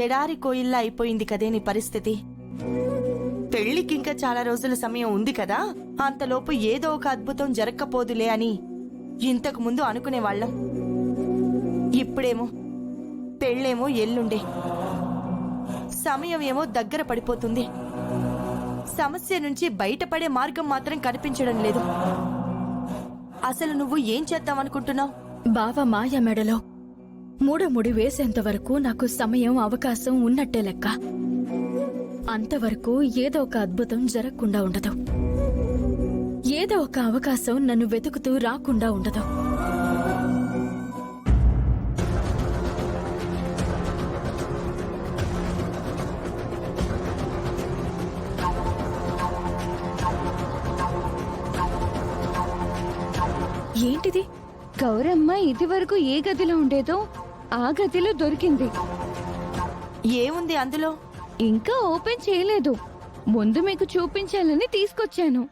ఎడారి కోయిల్లా అయిపోయింది కదే నీ పరిస్థితి. పెళ్లికింకా చాలా రోజుల సమయం ఉంది కదా, అంతలోపు ఏదో ఒక అద్భుతం జరగకపోదులే అని ఇంతకు ముందు అనుకునేవాళ్ళం. ఇప్పుడేమో పెళ్ళేమో ఎల్లుండే, సమయం ఏమో దగ్గర పడిపోతుంది. సమస్య నుంచి బయటపడే మార్గం మాత్రం కనిపించడం లేదు. అసలు నువ్వు ఏం చేద్దామనుకుంటున్నావు? బావ మాయ మెడలో మూడో ముడి వేసేంత వరకు నాకు సమయం అవకాశం ఉన్నట్టే లెక్క. అంతవరకు ఏదో ఒక అద్భుతం జరగకుండా ఉండదు, ఏదో ఒక అవకాశం నన్ను వెతుకుతూ రాకుండా ఉండదు. ఏంటిది? గౌరమ్మ ఇదివరకు ఏ గదిలో ఉండేదో ఆ గదిలో దొరికింది. ఏముంది అందులో? ఇంకా ఓపెన్ చేయలేదు, ముందు మీకు చూపించాలని తీసుకొచ్చాను.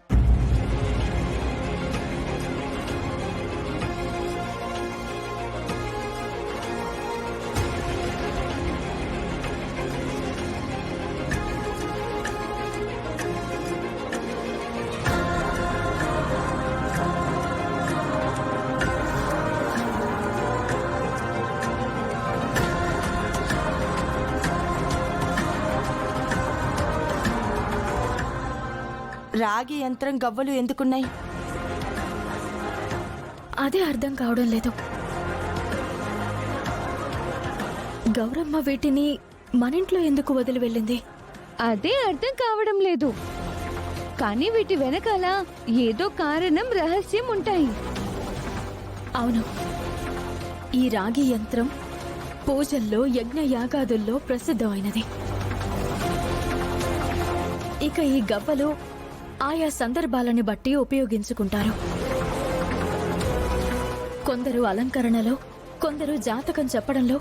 రాగి యంత్రం గవ్వలు ఎందుకున్నాయి? అదే అర్థం కావడం లేదు. గౌరమ్మ వీటిని మనింట్లో ఎందుకు వదిలి వెళ్ళింది? అదే అర్థం కావడం లేదు. కానీ వీటి వెనకాల ఏదో కారణం, రహస్యం ఉంటాయి. అవును, ఈ రాగి యంత్రం పూజల్లో, యజ్ఞ యాగాదుల్లో ప్రసిద్ధమైనది. ఇక ఈ గవ్వలు ఆయా సందర్భాలని బట్టి ఉపయోగించుకుంటారు. కొందరు అలంకరణలో, కొందరు జాతకం చెప్పడంలో,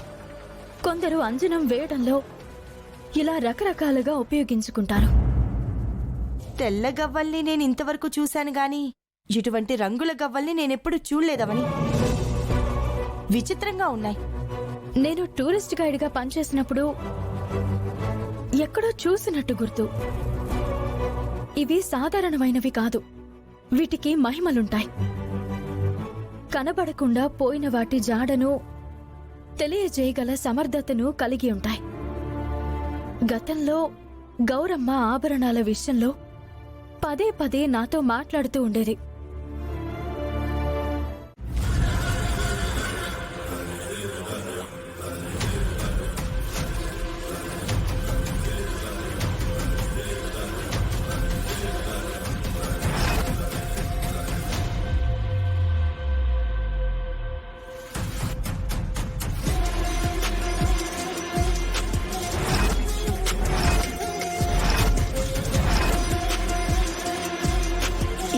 కొందరు అంజనం వేయడంలో, ఇలా రకరకాలుగా ఉపయోగించుకుంటారు. తెల్ల గవ్వల్ని నేను ఇంతవరకు చూశాను గాని ఇటువంటి రంగుల గవ్వల్ని నేనెప్పుడు చూడలేదవని. విచిత్రంగా ఉన్నాయి. నేను టూరిస్ట్ గైడ్గా పనిచేసినప్పుడు ఎక్కడో చూసినట్టు గుర్తు. ఇవి సాధారణమైనవి కాదు, వీటికి మహిమలుంటాయి. కనబడకుండా పోయిన వాటి జాడను తెలియజేయగల సమర్థతను కలిగి ఉంటాయి. గతంలో గౌరమ్మ ఆభరణాల విషయంలో పదే పదే నాతో మాట్లాడుతూ ఉండేది.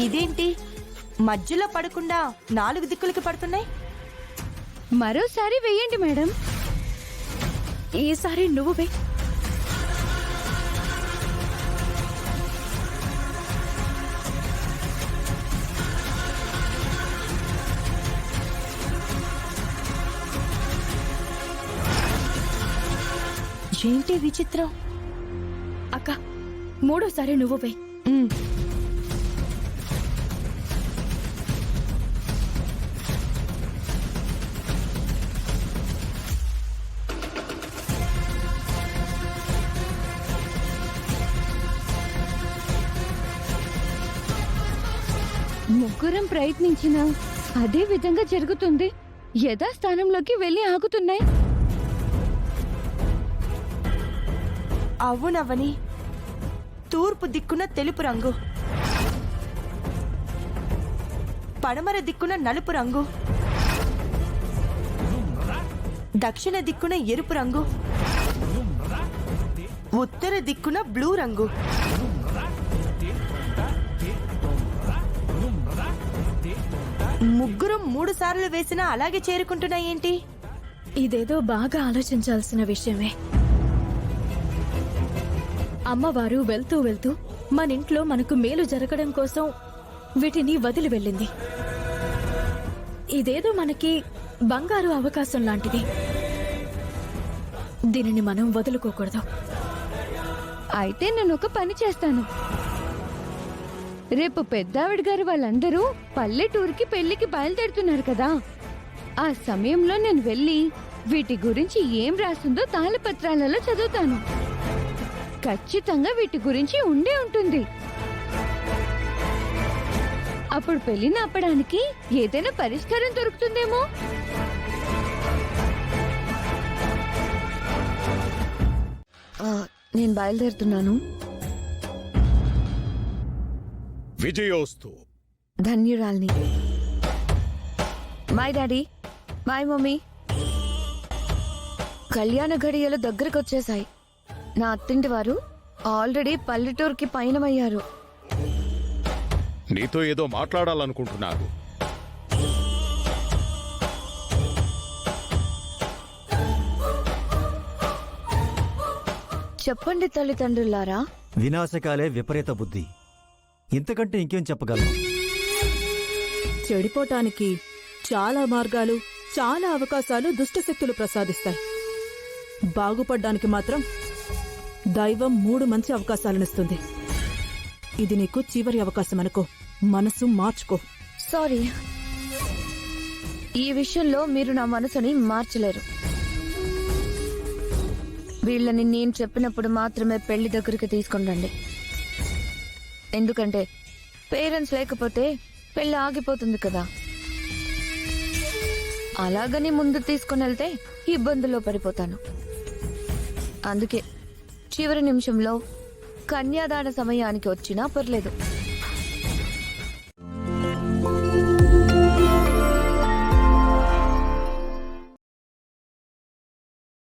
ఇదేంటి మధ్యలో పడకుండా 4 దిక్కులకి పడుతున్నాయి? మరోసారి వెయ్యండి మేడం. ఈసారి నువ్వు వే. ఏంటి విచిత్రం? అక్క, మూడోసారి నువ్వు వే. ముగ్గురం ప్రయత్నించినా అదే విధంగా జరుగుతుంది. యథాస్థానంలోకి వెళ్లి ఆగుతున్నాయి. అవునవని, తూర్పు దిక్కున తెలుపు రంగు, పడమర దిక్కున నలుపు రంగు, దక్షిణ దిక్కున ఎరుపు రంగు, ఉత్తర దిక్కున బ్లూ రంగు. ముగ్గురం 3 సార్లు వేసినా అలాగే చేరుకుంటున్నాయేంటి? ఇదేదో బాగా ఆలోచించాల్సిన విషయమే. అమ్మవారు వెళ్తూ వెళ్తూ మనింట్లో మనకు మేలు జరగడం కోసం వీటిని వదిలి వెళ్ళింది. ఇదేదో మనకి బంగారు అవకాశం లాంటిది. దీనిని మనం వదులుకోకూడదు. అయితే నేను ఒక పని చేస్తాను. రేపు పెద్దావిడ గారు వాళ్ళందరూ పల్లెటూరుకి పెళ్లికి బయలుదేరుతున్నారు కదా, ఆ సమయంలో నేను వెళ్ళి వీటి గురించి ఏం రాస్తుందో తాళపత్రాలలో చదువుతాను. ఖచ్చితంగా వీటి గురించి ఉండే ఉంటుంది. అప్పుడు పెళ్లిని ఆపడానికి ఏదైనా పరిష్కారం దొరుకుతుందేమో. నేను బయలుదేరుతున్నాను. విజయోస్తు. ధన్యురాల్ని. Bye daddy, bye mummy. కళ్యాణ ఘడియలు దగ్గరకు వచ్చేసాయి. నా అత్తింటి వారు ఆల్రెడీ పల్లెటూరుకి పయనమయ్యారు. నీతో ఏదో మాట్లాడాలనుకుంటున్నారు. చెప్పండి తల్లిదండ్రులారా. వినాశకాలే విపరీత బుద్ధి. ఇంతకంటే ఇంకేం చెప్పగలను? చెడిపోటానికి చాలా మార్గాలు, చాలా అవకాశాలు దుష్టశక్తులు ప్రసాదిస్తాయి. బాగుపడ్డానికి మాత్రం దైవం 3 మంచి అవకాశాలనిస్తుంది. ఇది నీకు చివరి అవకాశం అనుకో. మనసు మార్చుకో. సారీ, ఈ విషయంలో మీరు నా మనసుని మార్చలేరు. వీళ్ళని నేను చెప్పినప్పుడు మాత్రమే పెళ్లి దగ్గరికి తీసుకుని రండి. ఎందుకంటే పేరెంట్స్ లేకపోతే పెళ్లి ఆగిపోతుంది కదా. అలాగని ముందు తీసుకుని వెళ్తే ఇబ్బందుల్లో పడిపోతాను. అందుకే చివరి నిమిషంలో కన్యాదాన సమయానికి వచ్చినా పర్లేదు.